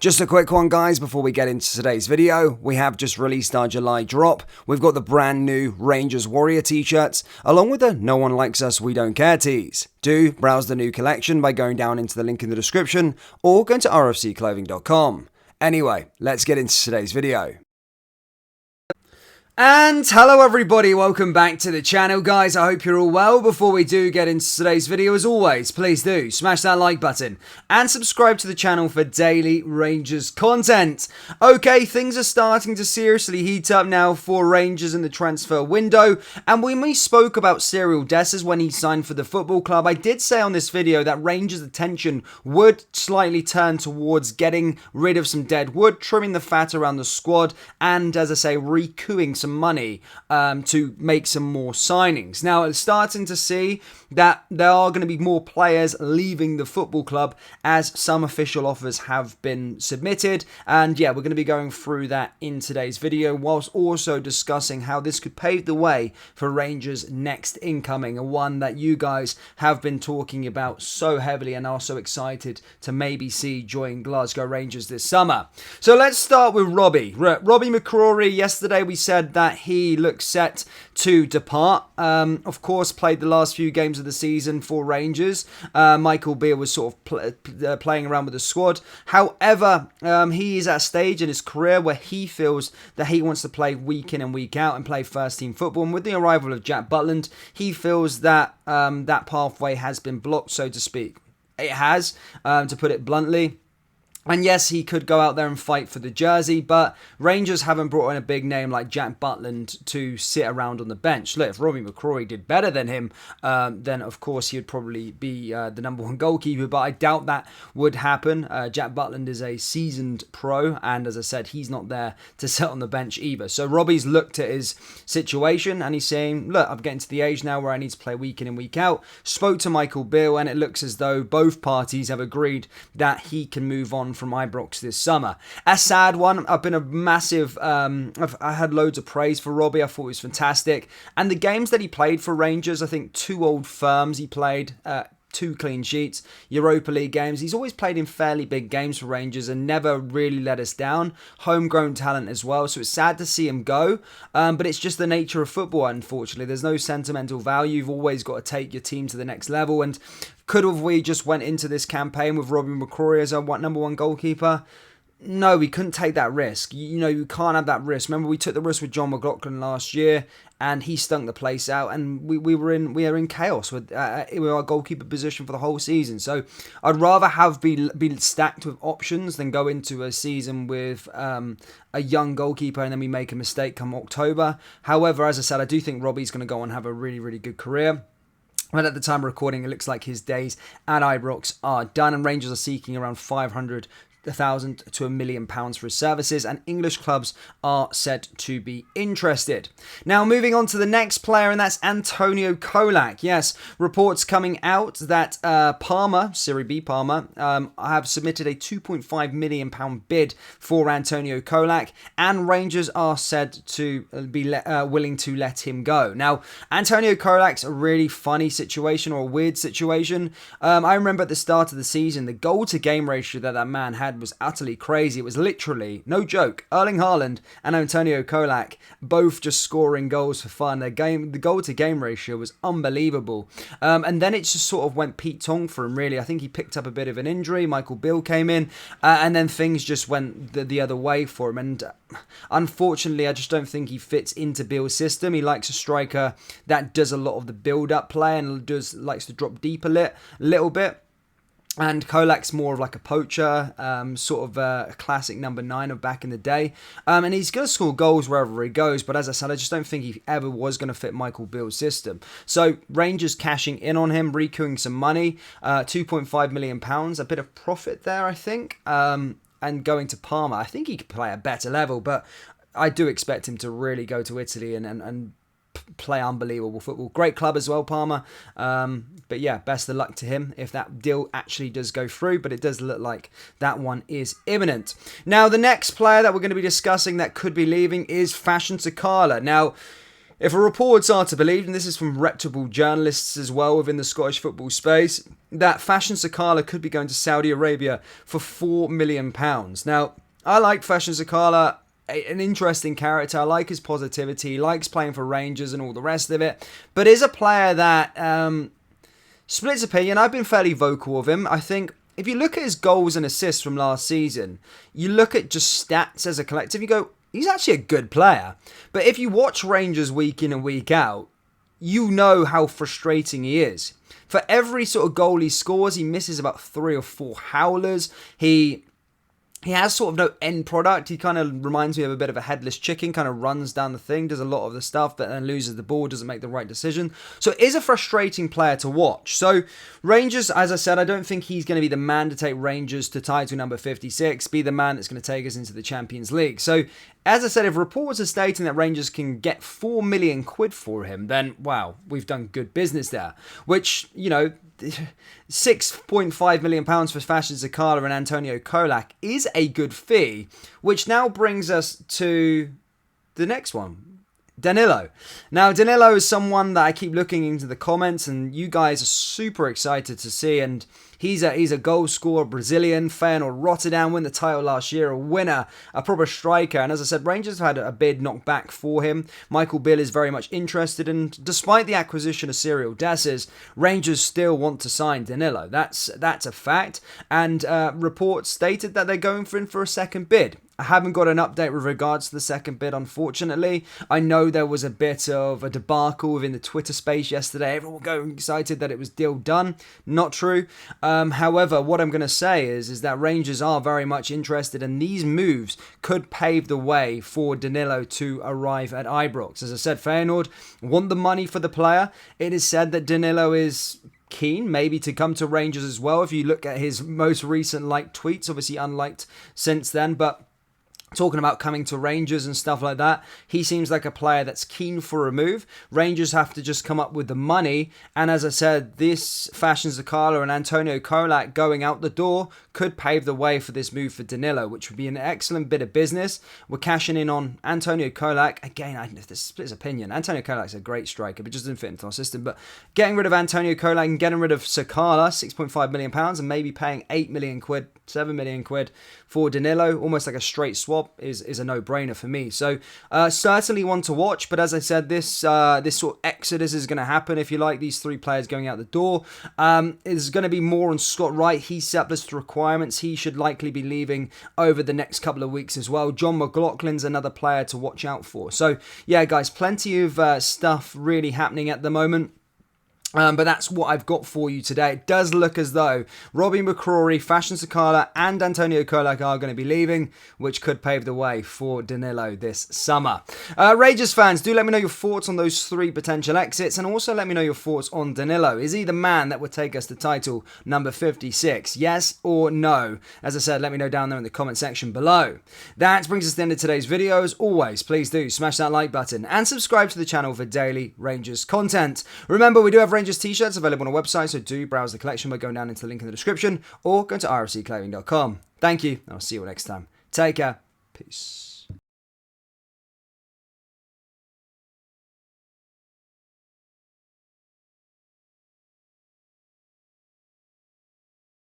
Just a quick one, guys, before we get into today's video. We have just released our July drop. We've got the brand new Rangers Warrior t-shirts, along with the No One Likes Us, We Don't Care tees. Do browse the new collection by going down into the link in the description, or go to rfcclothing.com. Anyway, let's get into today's video. And hello everybody, welcome back to the channel, guys. I hope you're all well. Before we do get into today's video, as always, please do smash that like button and subscribe to the channel for daily Rangers content. Okay, things are starting to seriously heat up now for Rangers in the transfer window, and when we spoke about Cyril Dessers when he signed for the football club, I did say on this video that Rangers' attention would slightly turn towards getting rid of some dead wood, trimming the fat around the squad, and as I say, recouing some money to make some more signings. Now, it's starting to see that there are going to be more players leaving the football club as some official offers have been submitted. And yeah, we're going to be going through that in today's video, whilst also discussing how this could pave the way for Rangers' next incoming, a one that you guys have been talking about so heavily and are so excited to maybe see join Glasgow Rangers this summer. So let's start with Robbie. Robbie McCrory, yesterday we said that he looks set to depart. Of course, played the last few games of the season for Rangers. Michael Beale was sort of playing around with the squad. However, he is at a stage in his career where he feels that he wants to play week in and week out and play first team football. And with the arrival of Jack Butland, he feels that that pathway has been blocked, so to speak. It has, to put it bluntly. And yes, he could go out there and fight for the jersey, but Rangers haven't brought in a big name like Jack Butland to sit around on the bench. Look, if Robbie McCrory did better than him, then of course he would probably be the number one goalkeeper, but I doubt that would happen. Jack Butland is a seasoned pro, and as I said, he's not there to sit on the bench either. So Robbie's looked at his situation, and he's saying, look, I'm getting to the age now where I need to play week in and week out. Spoke to Michael Beale, and it looks as though both parties have agreed that he can move on from Ibrox this summer. A sad one. I've been a massive I had loads of praise for Robbie. I thought he was fantastic, and the games that he played for Rangers, I think 2 Old Firms he played, 2 clean sheets, Europa League games. He's always played in fairly big games for Rangers and never really let us down. Homegrown talent as well, so it's sad to see him go, but it's just the nature of football, unfortunately. There's no sentimental value. You've always got to take your team to the next level, and could have we just went into this campaign with Robbie McCrory as our number one goalkeeper? No, we couldn't take that risk. You know, you can't have that risk. Remember, we took the risk with John McLaughlin last year, and he stunk the place out, and we are in chaos with our goalkeeper position for the whole season. So I'd rather have been stacked with options than go into a season with a young goalkeeper and then we make a mistake come October. However, as I said, I do think Robbie's going to go on and have a really, really good career. But at the time of recording, it looks like his days at Ibrox are done, and Rangers are seeking around 500,000 to £1 million for his services, and English clubs are said to be interested. Now, moving on to the next player, and that's Antonio Kolak. Yes, reports coming out that Parma, Serie B Parma, have submitted a £2.5 million bid for Antonio Kolak, and Rangers are said to be willing to let him go. Now, Antonio Kolak's a really funny situation, or a weird situation. I remember at the start of the season, the goal-to-game ratio that man had was utterly crazy. It was literally, no joke, Erling Haaland and Antonio Kolak both just scoring goals for fun. The goal-to-game ratio was unbelievable. And then it just sort of went Pete Tong for him, really. I think he picked up a bit of an injury. Michael Beale came in, and then things just went the other way for him. And unfortunately, I just don't think he fits into Beale's system. He likes a striker that does a lot of the build-up play and likes to drop deep a little bit. And Kolak's more of like a poacher, sort of a classic number 9 of back in the day. And he's going to score goals wherever he goes. But as I said, I just don't think he ever was going to fit Michael Beale's system. So Rangers cashing in on him, recouping some money, £2.5 million, a bit of profit there, I think. And going to Parma, I think he could play at a better level. But I do expect him to really go to Italy and play unbelievable football. Great club as well, Parma. But yeah, best of luck to him if that deal actually does go through. But it does look like that one is imminent. Now, the next player that we're going to be discussing that could be leaving is Fashion Sakala. Now, If reports are to believe, and this is from reputable journalists as well within the Scottish football space, that Fashion Sakala could be going to Saudi Arabia for £4 million. Now, I like Fashion Sakala, an interesting character. I like his positivity. He likes playing for Rangers and all the rest of it, but is a player that splits opinion. I've been fairly vocal of him. I think if you look at his goals and assists from last season, you look at just stats as a collective, you go, he's actually a good player. But if you watch Rangers week in and week out, you know how frustrating he is. For every sort of goal he scores, he misses about 3 or 4 howlers. He has sort of no end product. He kind of reminds me of a bit of a headless chicken, kind of runs down the thing, does a lot of the stuff, but then loses the ball, doesn't make the right decision. So it is a frustrating player to watch. So Rangers, as I said, I don't think he's going to be the man to take Rangers to title number 56, be the man that's going to take us into the Champions League. So as I said, if reports are stating that Rangers can get £4 million for him, then wow, we've done good business there. Which, you know, £6.5 million for Fashion Sakala and Antonio Kolak is a good fee, which now brings us to the next one, Danilo. Now, Danilo is someone that I keep looking into the comments, and you guys are super excited to see, and he's a goal scorer, Brazilian, Feyenoord Rotterdam, win the title last year, a winner, a proper striker, and as I said, Rangers have had a bid knocked back for him. Michael Bill is very much interested, and despite the acquisition of Cyril Dessers, Rangers still want to sign Danilo. That's a fact, and reports stated that they're going for a second bid. I haven't got an update with regards to the second bid, unfortunately. I know there was a bit of a debacle within the Twitter space yesterday. Everyone going excited that it was deal done. Not true. However, what I'm going to say is that Rangers are very much interested, and these moves could pave the way for Danilo to arrive at Ibrox. As I said, Feyenoord want the money for the player. It is said that Danilo is keen maybe to come to Rangers as well. If you look at his most recent liked tweets, obviously unliked since then, but talking about coming to Rangers and stuff like that, he seems like a player that's keen for a move. Rangers have to just come up with the money, and as I said, this Fashion Sakala and Antonio Kolak going out the door could pave the way for this move for Danilo, which would be an excellent bit of business. We're cashing in on Antonio Kolak. Again, I know this splits opinion. Antonio Kolak's a great striker, but just doesn't fit into our system. But getting rid of Antonio Kolak and getting rid of Sakala, £6.5 million, and maybe paying £8 million, £7 million for Danilo, almost like a straight swap, is a no-brainer for me. So certainly one to watch, but as I said, this sort of exodus is going to happen, if you like, these 3 players going out the door. It's going to be more on Scott Wright. He's surplus to requirements. He should likely be leaving over the next couple of weeks as well. John McLaughlin's another player to watch out for. So yeah, guys, plenty of stuff really happening at the moment. But that's what I've got for you today. It does look as though Robbie McCrory, Fashion Sakala and Antonio Kolak are going to be leaving, which could pave the way for Danilo this summer. Rangers fans, do let me know your thoughts on those 3 potential exits, and also let me know your thoughts on Danilo. Is he the man that would take us to title number 56? Yes or no? As I said, let me know down there in the comment section below. That brings us to the end of today's video. As always, please do smash that like button and subscribe to the channel for daily Rangers content. Remember, we do have Rangers t-shirts available on our website, so do browse the collection by going down into the link in the description or go to rfcclothing.com. Thank you, and I'll see you all next time. Take care. Peace.